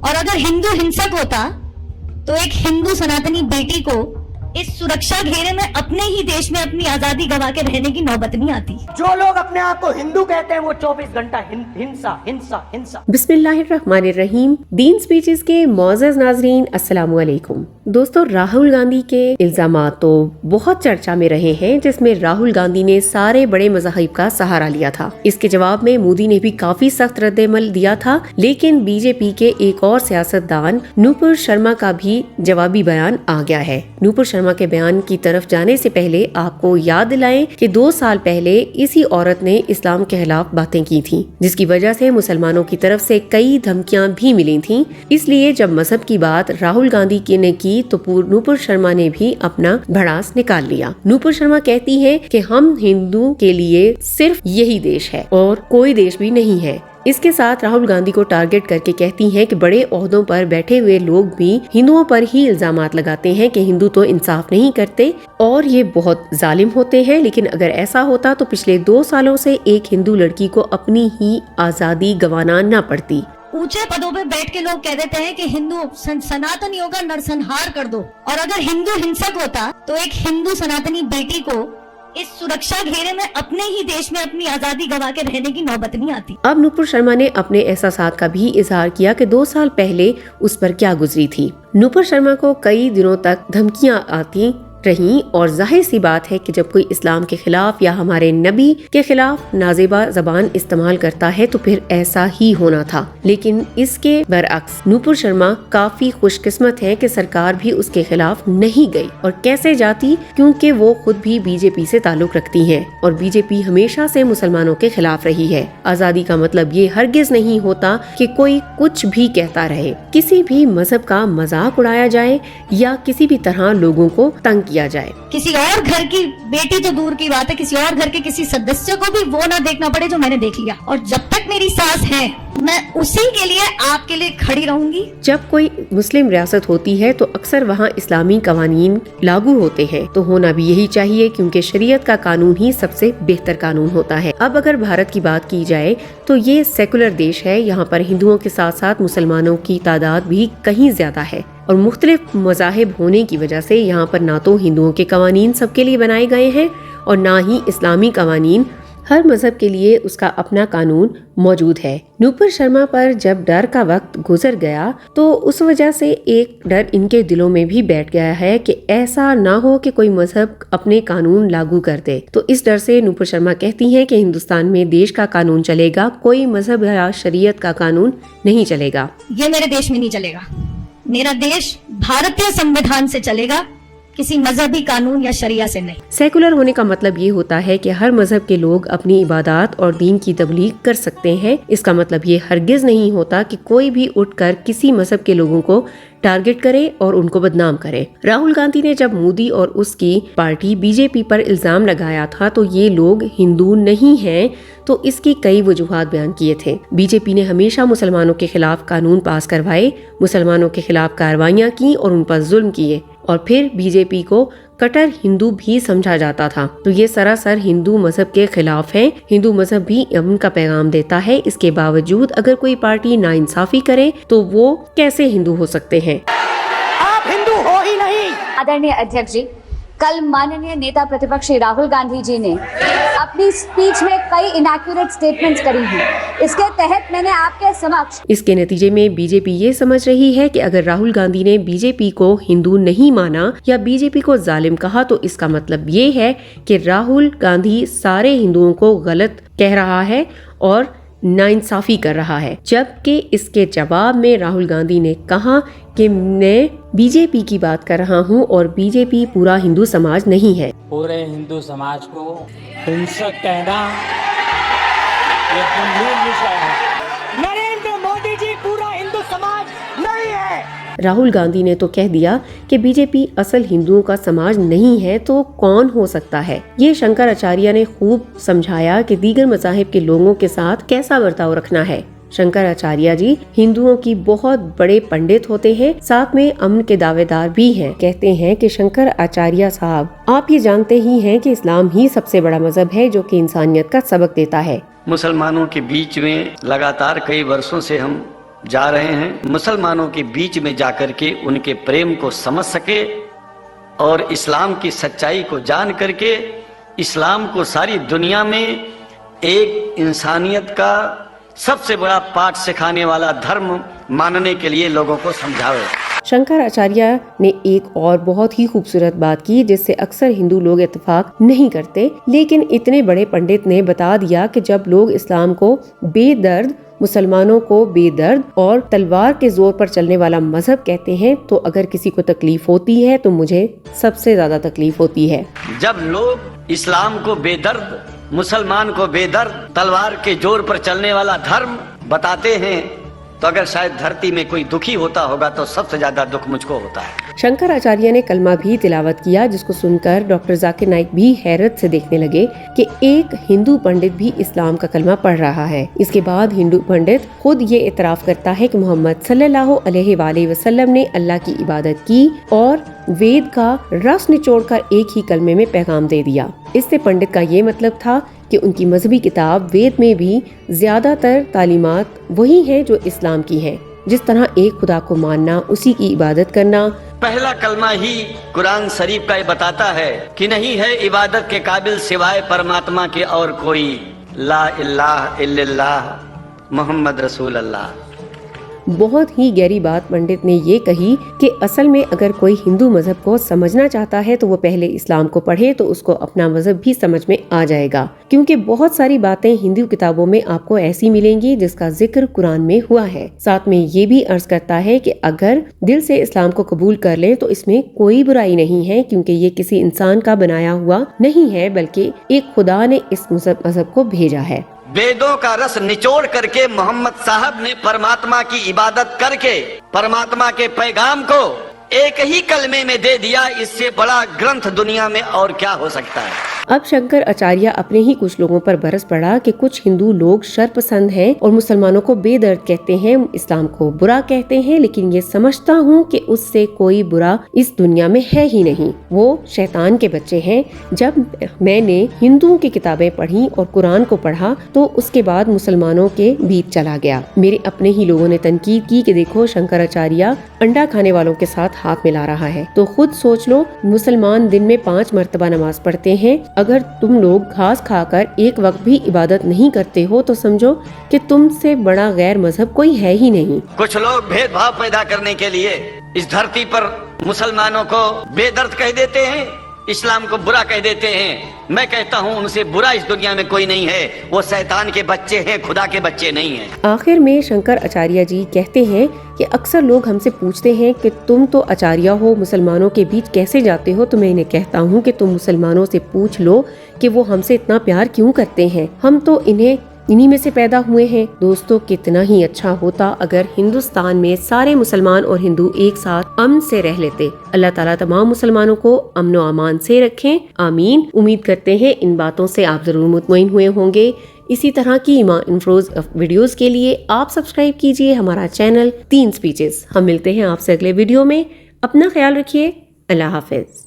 और अगर हिंदू हिंसक होता तो एक हिंदू सनातनी बेटी को इस सुरक्षा घेरे में अपने ही देश में अपनी आजादी गवा के रहने की नौबत नहीं आती। जो लोग अपने आप को हिंदू कहते हैं वो 24 घंटा हिंसा हिंसा हिंसा। बिस्मिल्लाहिर्रहमानिर्रहीम। दीन स्पीचेस के मौजूद नाजरीन, अस्सलामु अलैकुम। दोस्तों, राहुल गांधी के इल्जामात तो बहुत चर्चा में रहे हैं, जिसमें राहुल गांधी ने सारे बड़े मज़ाहिब का सहारा लिया था। इसके जवाब में मोदी ने भी काफी सख्त रद्द-ए-अमल दिया था, लेकिन बीजेपी के एक और सियासतदान नूपुर शर्मा का भी जवाबी बयान आ गया है। नूपुर शर्मा के बयान की तरफ जाने से पहले आपको याद दिलाएं कि 2 साल पहले इसी औरत ने इस्लाम के खिलाफ बातें की थी, जिसकी वजह से मुसलमानों की तरफ से कई धमकियां भी मिली थीं। इसलिए जब मजहब की बात राहुल गांधी ने की तो नूपुर शर्मा ने भी अपना भड़ास निकाल लिया। नूपुर शर्मा कहती है कि हम हिंदू के लिए सिर्फ यही देश है और कोई देश भी नहीं है। इसके साथ राहुल गांधी को टारगेट करके कहती हैं कि बड़े ओहदों पर बैठे हुए लोग भी हिंदुओं पर ही इल्जामात लगाते हैं कि हिंदू तो इंसाफ नहीं करते और ये बहुत जालिम होते हैं। लेकिन अगर ऐसा होता तो पिछले 2 सालों से एक हिंदू लड़की को अपनी ही आजादी गंवाना न पड़ती। ऊंचे पदों पे बैठ के लोग कह देते हैं कि हिंदू सनातनियों का नरसंहार कर दो, और अगर हिंदू हिंसक होता तो एक हिंदू सनातनी बेटी को इस सुरक्षा घेरे में अपने ही देश में अपनी आजादी गवा के रहने की नौबत नहीं आती। अब नूपुर शर्मा ने अपने एहसासात का भी इजहार किया कि 2 साल पहले उस पर क्या गुजरी थी। नूपुर शर्मा को कई दिनों तक धमकियां आती रही और जाहिर सी बात है कि जब कोई इस्लाम के खिलाफ या हमारे नबी के खिलाफ नाज़ेबा जबान इस्तेमाल करता है तो फिर ऐसा ही होना था। लेकिन इसके बरअक्स नूपुर शर्मा काफी खुशकिस्मत है कि सरकार भी उसके खिलाफ नहीं गई। और कैसे जाती, क्योंकि वो खुद भी बीजेपी से ताल्लुक रखती है और बीजेपी हमेशा से मुसलमानों के खिलाफ रही है। आजादी का मतलब ये हरगिज नहीं होता कि कोई कुछ भी कहता रहे, किसी भी मजहब का मजाक उड़ाया जाए या किसी भी तरह लोगों को तंग किया जाए। किसी और घर की बेटी तो दूर की बात है, किसी और घर के किसी सदस्य को भी वो ना देखना पड़े जो मैंने देख लिया। और जब तक मेरी सांस है मैं उसी के लिए आपके लिए खड़ी रहूंगी। जब कोई मुस्लिम रियासत होती है तो अक्सर वहाँ इस्लामी कवानीन लागू होते हैं, तो होना भी यही चाहिए, क्योंकि शरीयत का कानून ही सबसे बेहतर कानून होता है। अब अगर भारत की बात की जाए तो ये सेकुलर देश है। यहाँ पर हिंदुओं के साथ साथ मुसलमानों की तादाद भी कहीं ज्यादा है और मुख्तलिफ मज़ाहिब होने की वजह से यहाँ पर ना तो हिंदुओं के कवानीन सबके लिए बनाए गए हैं और ना ही इस्लामी कवानीन। हर मजहब के लिए उसका अपना कानून मौजूद है। नूपुर शर्मा पर जब डर का वक्त गुजर गया तो उस वजह से एक डर इनके दिलों में भी बैठ गया है कि ऐसा ना हो कि कोई मजहब अपने कानून लागू कर दे। तो इस डर से नूपुर शर्मा कहती हैं कि हिंदुस्तान में देश का कानून चलेगा, कोई मजहब या शरीयत का कानून नहीं चलेगा। ये मेरे देश में नहीं चलेगा। मेरा देश भारतीय संविधान से चलेगा, किसी मजहबी कानून या शरिया से नहीं। सेकुलर होने का मतलब ये होता है कि हर मजहब के लोग अपनी इबादत और दीन की तबलीग कर सकते हैं। इसका मतलब ये हरगिज नहीं होता कि कोई भी उठकर किसी मजहब के लोगों को टारगेट करे और उनको बदनाम करे। राहुल गांधी ने जब मोदी और उसकी पार्टी बीजेपी पर इल्जाम लगाया था तो ये लोग हिंदू नहीं हैं, तो इसकी कई वजूहात बयान किए थे। बीजेपी ने हमेशा मुसलमानों के खिलाफ कानून पास करवाए, मुसलमानों के खिलाफ कार्रवाइयां की और उन पर जुल्म किए, और फिर बीजेपी को कट्टर हिंदू भी समझा जाता था। तो ये सरासर हिंदू मजहब के खिलाफ है। हिंदू मजहब भी अमन का पैगाम देता है। इसके बावजूद अगर कोई पार्टी नाइंसाफी करे तो वो कैसे हिंदू हो सकते हैं? आप हिंदू हो ही नहीं। आदरणीय अध्यक्ष जी, कल माननीय नेता प्रतिपक्ष श्री राहुल गांधी जी ने अपनी स्पीच में कई इनएक्यूरेट स्टेटमेंट्स करी हैं। इसके तहत मैंने आपके समक्ष इसके नतीजे में बीजेपी ये समझ रही है कि अगर राहुल गांधी ने बीजेपी को हिंदू नहीं माना या बीजेपी को जालिम कहा तो इसका मतलब ये है कि राहुल गांधी सारे हिंदुओं को गलत कह रहा है और नाइंसाफी कर रहा है। जबकि इसके जवाब में राहुल गांधी ने कहा कि मैं बीजेपी की बात कर रहा हूं और बीजेपी पूरा हिंदू समाज नहीं है। पूरे हिंदू समाज को हिंसक कहना एक गंभीर विषय है। नरेंद्र मोदी जी पूरा हिंदू समाज नहीं है। राहुल गांधी ने तो कह दिया कि बीजेपी असल हिंदुओं का समाज नहीं है, तो कौन हो सकता है? ये शंकराचार्य ने खूब समझाया कि दीगर मज़ाहिब के लोगों के साथ कैसा बर्ताव रखना है। शंकराचार्य जी हिंदुओं की बहुत बड़े पंडित होते हैं, साथ में अमन के दावेदार भी हैं। कहते हैं कि शंकराचार्य साहब, आप ये जानते ही हैं कि इस्लाम ही सबसे बड़ा मजहब है जो कि इंसानियत का सबक देता है। मुसलमानों के बीच में लगातार कई वर्षों से हम जा रहे हैं, मुसलमानों के बीच में जाकर के उनके प्रेम को समझ सके और इस्लाम की सच्चाई को जान करके इस्लाम को सारी दुनिया में एक इंसानियत का सबसे बड़ा पाठ सिखाने वाला धर्म मानने के लिए लोगों को समझावे। शंकराचार्य ने एक और बहुत ही खूबसूरत बात की जिससे अक्सर हिंदू लोग इत्तेफाक नहीं करते, लेकिन इतने बड़े पंडित ने बता दिया कि जब लोग इस्लाम को बेदर्द, मुसलमानों को बेदर्द और तलवार के जोर पर चलने वाला मजहब कहते हैं, तो अगर किसी को तकलीफ होती है तो मुझे सबसे ज्यादा तकलीफ होती है। जब लोग इस्लाम को बेदर्द, मुसलमान को बेदर्द, तलवार के जोर पर चलने वाला धर्म बताते हैं, तो अगर शायद धरती में कोई दुखी होता होगा तो सबसे ज्यादा दुख मुझको होता है। शंकराचार्य ने कलमा भी तिलावत किया, जिसको सुनकर डॉक्टर जाकिर नाइक भी हैरत से देखने लगे कि एक हिंदू पंडित भी इस्लाम का कलमा पढ़ रहा है। इसके बाद हिंदू पंडित खुद ये इतराफ करता है कि मोहम्मद सल्लल्लाहु अलैहि वसल्लम ने अल्लाह की इबादत की और वेद का रस निचोड़कर एक ही कलमे में पैगाम दे दिया। इससे पंडित का ये मतलब था कि उनकी मजहबी किताब वेद में भी ज्यादातर तालीमात वही हैं जो इस्लाम की हैं, जिस तरह एक खुदा को मानना, उसी की इबादत करना। पहला कलमा ही कुरान शरीफ का ये बताता है कि नहीं है इबादत के काबिल सिवाय परमात्मा के और कोई, ला इलाहा इल्लल्लाह मुहम्मद रसूल अल्लाह। बहुत ही गहरी बात पंडित ने ये कही कि असल में अगर कोई हिंदू मजहब को समझना चाहता है तो वो पहले इस्लाम को पढ़े तो उसको अपना मजहब भी समझ में आ जाएगा, क्योंकि बहुत सारी बातें हिंदू किताबों में आपको ऐसी मिलेंगी जिसका जिक्र कुरान में हुआ है। साथ में ये भी अर्ज करता है कि अगर दिल से इस्लाम को कबूल कर लें तो इसमें कोई बुराई नहीं है, क्योंकि ये किसी इंसान का बनाया हुआ नहीं है, बल्कि एक खुदा ने इस मजहब को भेजा है। वेदों का रस निचोड़ करके मोहम्मद साहब ने परमात्मा की इबादत करके परमात्मा के पैगाम को एक ही कलमे में दे दिया। इससे बड़ा ग्रंथ दुनिया में और क्या हो सकता है। अब शंकराचार्य अपने ही कुछ लोगों पर बरस पड़ा कि कुछ हिंदू लोग शरपसंद हैं और मुसलमानों को बेदर्द कहते हैं, इस्लाम को बुरा कहते हैं, लेकिन ये समझता हूँ कि उससे कोई बुरा इस दुनिया में है ही नहीं, वो शैतान के बच्चे हैं। जब मैंने हिंदुओं की किताबें पढ़ी और कुरान को पढ़ा तो उसके बाद मुसलमानों के बीच चला गया। मेरे अपने ही लोगों ने तनकीद की कि देखो शंकराचार्य अंडा खाने वालों के साथ हाथ मिला रहा है। तो खुद सोच लो, मुसलमान दिन में 5 मरतबा नमाज पढ़ते हैं। अगर तुम लोग घास खाकर एक वक्त भी इबादत नहीं करते हो तो समझो कि तुमसे बड़ा गैर मजहब कोई है ही नहीं। कुछ लोग भेदभाव पैदा करने के लिए इस धरती पर मुसलमानों को बेदर्द कह देते हैं, इस्लाम को बुरा कह देते हैं। मैं कहता हूँ उनसे बुरा इस दुनिया में कोई नहीं है, वो शैतान के बच्चे हैं, खुदा के बच्चे नहीं हैं। आखिर में शंकराचार्य जी कहते हैं कि अक्सर लोग हमसे पूछते हैं कि तुम तो आचार्य हो, मुसलमानों के बीच कैसे जाते हो? तो मैं इन्हें कहता हूँ कि तुम मुसलमानों से पूछ लो कि वो हमसे इतना प्यार क्यों करते हैं। हम तो इन्हीं में से पैदा हुए हैं। दोस्तों, कितना ही अच्छा होता अगर हिंदुस्तान में सारे मुसलमान और हिंदू एक साथ अमन से रह लेते। अल्लाह ताला तमाम मुसलमानों को अमन व अमान से रखें, आमीन। उम्मीद करते हैं इन बातों से आप जरूर मुतमईन हुए होंगे। इसी तरह की ईमान इन्फ्रोज वीडियोस के लिए आप सब्सक्राइब कीजिए हमारा चैनल 3 स्पीचेस। हम मिलते हैं आपसे अगले वीडियो में। अपना ख्याल रखिए। अल्लाह हाफिज।